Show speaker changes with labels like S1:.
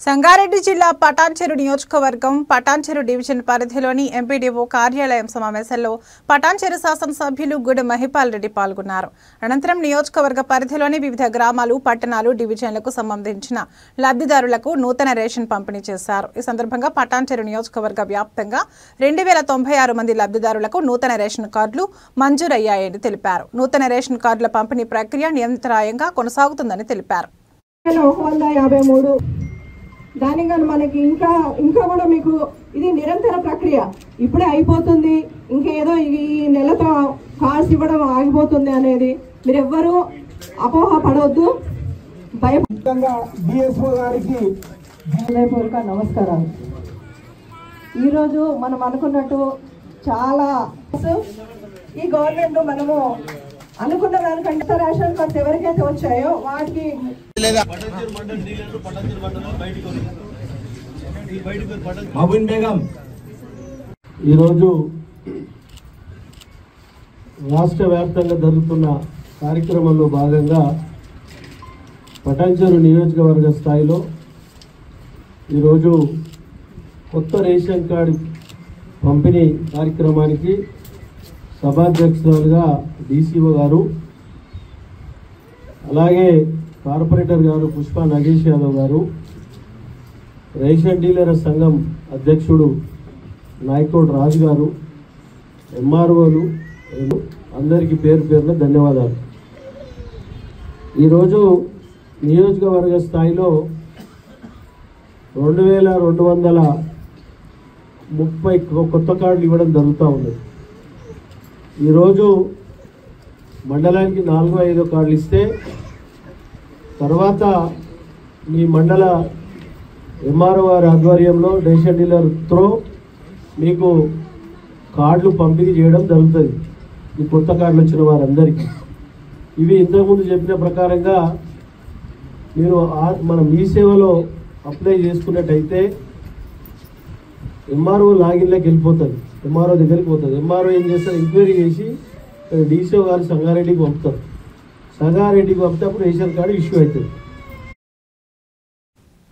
S1: సంగారెడ్డి జిల్లా పటాన్చెరు నియోజకవర్గం పటాన్చెరు డివిజన్ పరిధిలోని ఎంపీడీఓ కార్యాలయం సమావేశంలో పటాన్చెరు శాసనసభ్యులు గుడి మహిపాల్ రెడ్డి పాల్గొన్నారు. అనంతరం నియోజకవర్గ పరిధిలోని వివిధ గ్రామాలు, పట్టణాలు, డివిజన్లకు సంబంధించిన లబ్ధిదారులకు నూతన రేషన్ పంపిణీ చేశారు. ఈ సందర్భంగా పటాన్చెరు నియోజకవర్గ వ్యాప్తంగా 2096 మంది లబ్ధిదారులకు నూతన రేషన్ కార్డులు మంజూరయ్యాయని తెలిపారు. నూతన రేషన్ కార్డుల పంపిణీ ప్రక్రియ నిరంతరాయంగా కొనసాగుతుందని తెలిపారు.
S2: దానిగా మనకి ఇంకా కూడా మీకు ఇది నిరంతర ప్రక్రియ. ఇప్పుడే అయిపోతుంది, ఇంకేదో ఈ నెలతో కార్డ్స్ ఇవ్వడం ఆగిపోతుంది అనేది మీరెవ్వరూ అపోహ పడవద్దు.
S3: డిఎస్ఓ గారికి
S2: హృదయపూర్వక నమస్కారాలు. ఈరోజు మనం అనుకున్నట్టు చాలా ఈ గవర్నమెంట్ మనము అనుకున్న దానికంటే రేషన్ కార్డ్స్ ఎవరికైతే వచ్చాయో వాటికి
S3: ఈరోజు రాష్ట్ర వ్యాప్తంగా జరుగుతున్న కార్యక్రమంలో భాగంగా పటాన్చెరు నియోజకవర్గ స్థాయిలో ఈరోజు కొత్త రేషన్ కార్డు పంపిణీ కార్యక్రమానికి సభాధ్యక్షురాలుగా డీసీఓ గారు, అలాగే కార్పొరేటర్ గారు పుష్ప నగేష్ యాదవ్ గారు, రేషన్ డీలర్ సంఘం అధ్యక్షుడు నాయకోడ్ రాజు గారు, ఎంఆర్ఓలు అందరికీ పేరు పేరున ధన్యవాదాలు. ఈరోజు నియోజకవర్గ స్థాయిలో 2230 కొత్త కార్డులు ఇవ్వడం జరుగుతూ ఉంది. ఈరోజు మండలానికి 4-5 కార్డులు ఇస్తే తర్వాత మీ మండల ఎంఆర్ఓ వారి ఆధ్వర్యంలో రేషన్ డీలర్ త్రో మీకు కార్డులు పంపిణీ చేయడం జరుగుతుంది. ఈ కొత్త కార్డులు వచ్చిన వారందరికీ ఇవి ఇంతకుముందు చెప్పిన ప్రకారంగా మీరు మన మీ సేవలో అప్లై చేసుకున్నట్టయితే ఎంఆర్ఓ లాగిన్లోకి వెళ్ళిపోతుంది, ఎంఆర్ఓ దగ్గరికి పోతుంది. ఎంఆర్ఓ ఏం చేస్తారు, ఎంక్వైరీ చేసి డీసీఓ గారు సంగారెడ్డికి పంపుతారు. సంగారెడ్డికి పంపితే అప్పుడు రేషన్ కార్డు ఇష్యూ అవుతుంది.